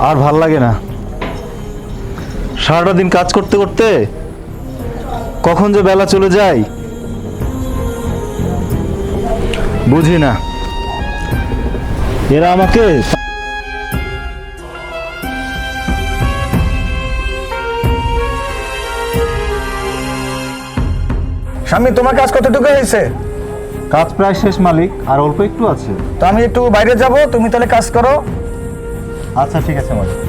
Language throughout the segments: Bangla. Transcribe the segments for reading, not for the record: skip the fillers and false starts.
আর ভাল লাগে না, সারাটা দিন কাজ করতে করতে কখন যে বেলা চলে যায় বুঝি না। এরা আমাকে স্বামী, তোমার কাজ কতটুকু হয়েছে? কাজ প্রায় শেষ মালিক, আর অল্প একটু আছে। তো আমি একটু বাইরে যাব, তুমি তাহলে কাজ করো। আচ্ছা ঠিক আছে মালিক।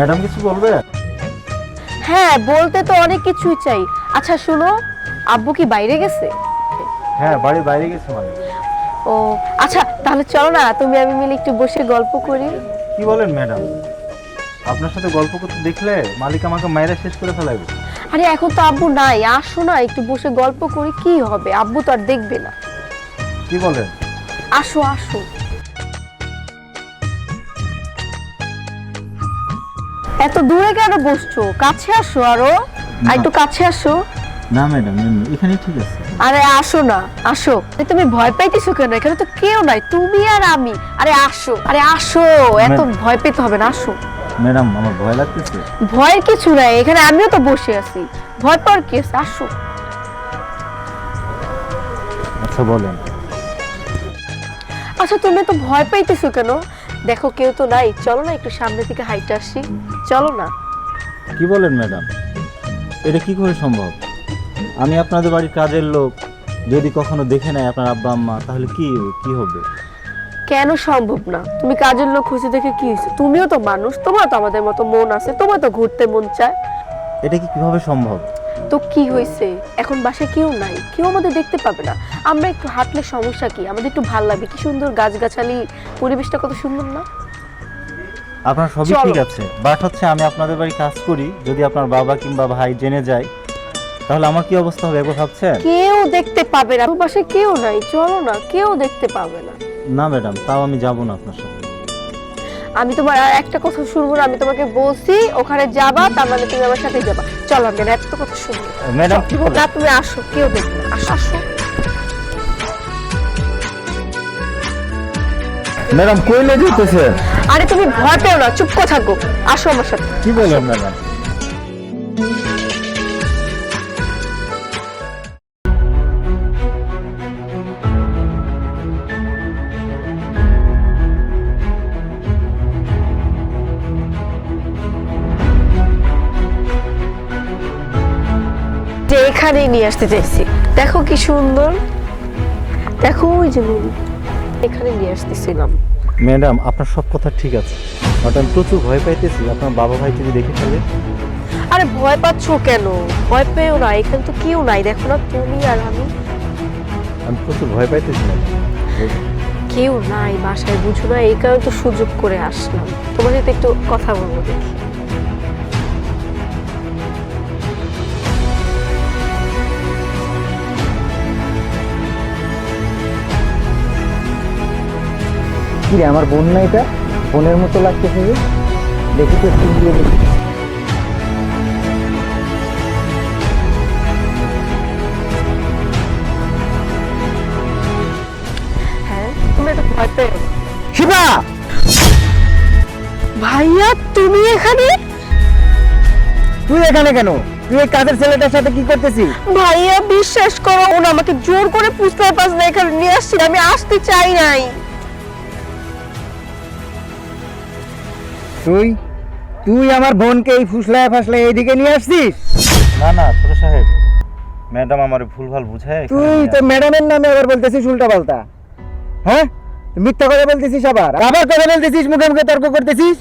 ম্যাডাম কিছু বলবে? হ্যাঁ, বলতে তো অনেক কিছুই চাই। আচ্ছা শুনো, আব্বু কি বাইরে গেছে? হ্যাঁ, বাড়ির বাইরে গেছে মালিক। ও আচ্ছা, তাহলে চলো না তুমি আমি মিলে একটু বসে গল্প করি। কি বলেন ম্যাডাম, আপনার সাথে গল্প করতে দেখলে মালিক আমাকে মায়েরা শেষ করে ফেলাইবে। আরে এখন তো আব্বু নাই, আসো না একটু বসে গল্প করি। কি হবে, আব্বু তো আর দেখবে না। কি বলেন? আসো আসো। এত দূরে কেন বসছো? কাছে আসো, আরো একটু কাছে আসো। না ম্যাডাম, এখানে ঠিক আছে। আরে আসো না, আসো। তুমি ভয় পাইতেছো কেন? এখানে তো কেউ নাই, তুমি আর আমি। আরে আসো, আরে আসো, এত ভয় পেতে হবে না, আসো। ম্যাডাম আমার ভয় লাগতেছে। ভয়ের কিছু নাই, এখানে আমিও তো বসে আছি। ভয় পাওয়ার কি আছে? আসো। আচ্ছা বলেন। আচ্ছা তুমি তো ভয় পাইতেছো কেন? দেখো কেউ তো নাই, চলো না একটু সামনে থেকে হাইটে আসি, চলো না। কি বলেন ম্যাডাম, এটা কি করে সম্ভব? আমি আপনাদের বাড়ির কাজের লোক, যদি কখনো দেখে নেয় আপনার আব্বা আম্মা, তাহলে কি হবে? কেন সম্ভব না? তুমি কাজের লোক হয়েছে দেখে কি হয়েছে? তুমিও তো মানুষ, তোমার তো আমাদের মতো মন আছে, তোমার তো ঘুরতে মন চায়। এটা কি কিভাবে সম্ভব? তো কি হয়েছে? এখন বাসায় কেউ নাই, কেউ আমাদের দেখতে পাবে না। আমরা একটু হাঁটলে সমস্যা কি? আমাদের একটু ভালো লাগবে, কি সুন্দর গাছগাছালি, পরিবেশটা কত সুন্দর না? আপনার সবই চলো। ঠিক আছে, বাট হচ্ছে আমি আপনাদের বাড়ি কাজ করি, যদি আপনার বাবা কিংবা ভাই জেনে যায় তাহলে আমার কি অবস্থা হবে একবার ভাবছেন? কেউ দেখতে পাবে না, বাসায় কেউ নাই, চলো না, কেউ দেখতে পাবে না। না ম্যাডাম, তাও আমি যাব না আপনার সাথে। আমি তোমার আর একটা কথা শুনবো না, আমি তোমাকে বলছি ওখানে যাবা, তার মানে তুমি আমার সাথে যাবা। চলো, আমি না এত কথা শুনবো না। ম্যাডাম কি বলেন? না তুমি আসো, কেউ দেখবে না, আসো আসো। ম্যাডাম কইলে যেতেছে? আরে তুমি ভয় পেও না, চুপ করে থাকো, আসো আমার সাথে। কি বলেন ম্যাডাম? যে এখানেই নিয়ে আসতে চাইছি, দেখো কি সুন্দর, দেখো ওই যে নদী, এখানে নিয়ে আসতেছিলাম। ম্যাডাম আপনার সব কথা ঠিক আছে, বাট আমি প্রচুর ভয় পাইতেছি আপনার বাবা ভাই যদি দেখে ফেলে। আরে ভয় পাচ্ছ কেন? ভয় পেও না, এখানে তো কেউ নাই, দেখো না তুমি আর আমি। আমি প্রচুর ভয় পাইতেছি ম্যাডাম। কেউ নাই বাসায়, বুঝো না, এই কারণে তো সুযোগ করে আসলাম, তোমার সাথে একটু কথা বলবো দেখি। কি রে, আমার বোন না? এটা বোনের মতো লাগতেছে যে, দেখি তো একটু দিয়ে দেখি। হ্যাঁ, তুমি একটু ভয় পেও না। শিবা, ভাইয়া তুমি এখানে? তুই এখানে কেন? তুই এই কাজের ছেলেটার সাথে কি করতেছিস? ভাইয়া বিশ্বাস করো, ও না আমাকে জোর করে পুষতে পারছে না, এখানে নিয়ে আসছি, আমি আসতে চাই নাই। তুই তুই আমার বোনকে এই ফুসলায় ফাসলায় এইদিকে নিয়ে আসছিস? না না ছোট সাহেব, ম্যাডাম আমার ভুলভাল বুঝায় এখানে তুই নিয়ে তো ম্যাডামের নামে আবার বলতেছিস উল্টা পাল্টা। হ্যাঁ, তুই মিথ্যা কথা বলতেছিস, আবার আবার কথা বলতেছিস, মুখে মুখে তর্ক করতেছিস।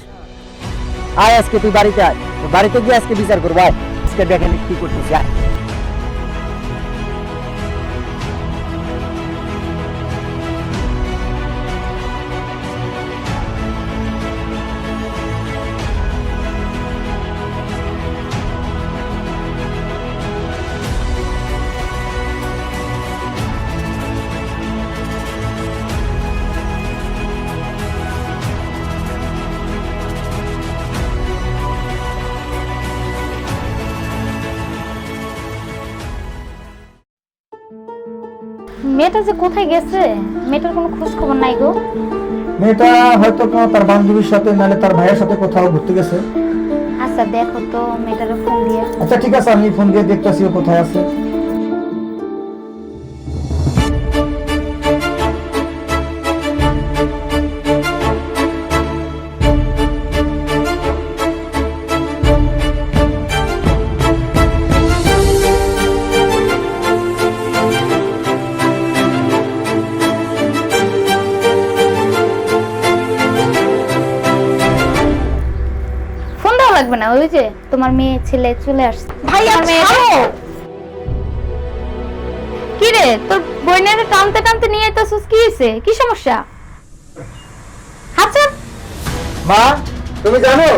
আয় আজকে তুই বাড়িতে আয়, তুই বাড়িতে গিয়ে আজকে বিচার করবো। আয় আজকে দেখেন কি করতেছিস। আয়। মেয়েটা যে কোথায় গেছে, মেয়েটার কোনো খোঁজ খবর নাই গো। মেয়েটা হয়তো তার বান্ধবীর সাথে নাহলে তার ভাইয়ের সাথে কোথাও ঘুরতে গেছে। আচ্ছা দেখো তো মেয়েটার ফোন দিয়ে। আচ্ছা ঠিক আছে, আমি ফোন দিয়ে দেখতেছি ও কোথায় আছে। ফোন দেওয়া লাগবে না, ওই যে তোমার মেয়ে ছেলে চলে আসছে। ভাইয়া তোমার মেয়ে ছাড়ো। কি রে, তোর বইনের টানতে টানতে নিয়ে আইতাছিস, কি হইছে, কি সমস্যা? আচ্ছা মা, তুমি জানো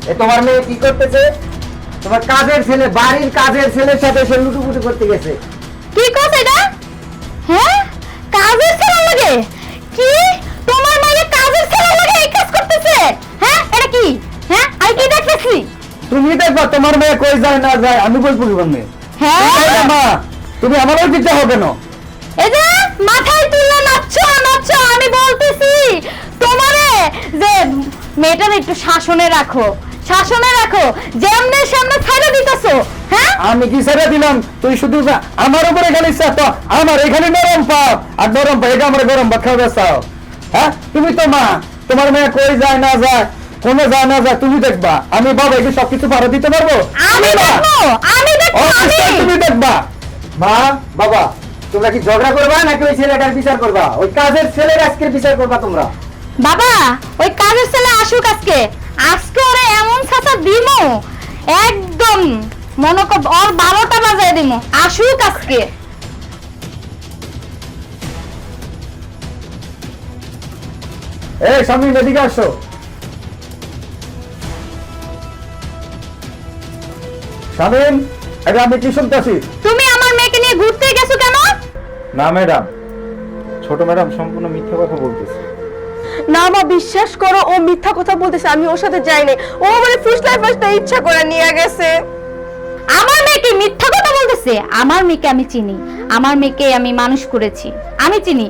এ তোমার মেয়ে কি করতেছে? তোমার কাজের ছেলে, বাড়ির কাজের ছেলের সাথে সে লুটুপুটু করতে গেছে। কি কথা এটা? হ্যাঁ, কাজের ছেলে লাগে? কি তোমার মেয়ে কাজের ছেলে লাগে এই কাজ করতেছে? হ্যাঁ, এটা কি? হ্যাঁ, আমি কি দেখতেছি? তুমি দেখবা তোমার মেয়ে কই যায় না যায়, আমি বলবো কি বলবে? হ্যাঁ, মা, তুমি আমারও দিতে হবে না। এই যে মাথায় তুলে নাচছো নাচছো, আমি বলতেছি তোমারে যে মেয়েটার একটু শাসনে রাখো, শাসনে রাখো, যেমনে সামনে ছাইড়া দিতেছো। হ্যাঁ, আমি কি ছেড়ে দিলাম? তুই শুধু আমার উপরে খালি তো আমার এখানে নরম পাপ আর নরম পাপ, এটা আমার গরম ভাত খাওয়া চাও? হ্যাঁ, তুমি তো মা, তোমার মেয়ে কই যায় না যায়, কোনো যায় না যায়, তুমি দেখবা। আমি বাবা একে সবকিছু ভাড়া দিতে পারবো? আমি না। দেখবো, আমি দেখবো, অবশ্যই আমি তুমি দেখবা। মা বাবা, তোমরা কি ঝগড়া করবা নাকি ওই ছেলেটার বিচার করবা? ওই কাজের ছেলের আজকের বিচার করবা তোমরা? বাবা, ওই কাজের ছেলে আসুক আজকে, আজকে ওরে এমন ছাতা দিমু, একদম মনে কর ওর 12টা বাজায় দিমু, আসুক আজকে। এই স্বামী, এদিকে আসো। স্বামীন, এটা আমি কি শুনতেছি? তুমি আমার মেয়েকে নিয়ে ঘুরতে গেছো কেন? না ম্যাডাম, ছোট ম্যাডাম সম্পূর্ণ মিথ্যা কথা বলতেছে। না মা, বিশ্বাস করো, ও মিথ্যা কথা বলতেছে। আমি ওর সাথে যাই নাই, ও মানে ফুসলায় ফাসলায় ইচ্ছা করে নিয়ে গেছে। আমার মেয়েকে মিথ্যা কথা বলতেছে? আমার মেয়েকে আমি চিনি, আমার মেয়েকে আমি মানুষ করেছি, আমি চিনি।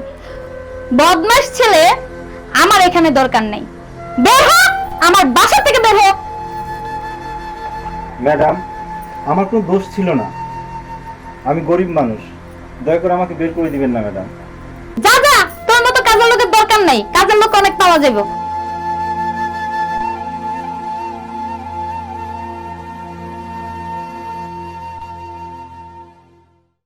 বদমাশ ছেলে আমার এখানে দরকার নাই, বের হ, আমার বাসা থেকে বের হ। ম্যাডাম, আমার কোনো দোষ ছিল না, আমি গরিব মানুষ, দয়া করে আমাকে বের করে দিবেন না ম্যাডাম। যা যা, তোর মতো কাজের লোকের দরকার নাই, কাজের লোক অনেক পাওয়া যাবে।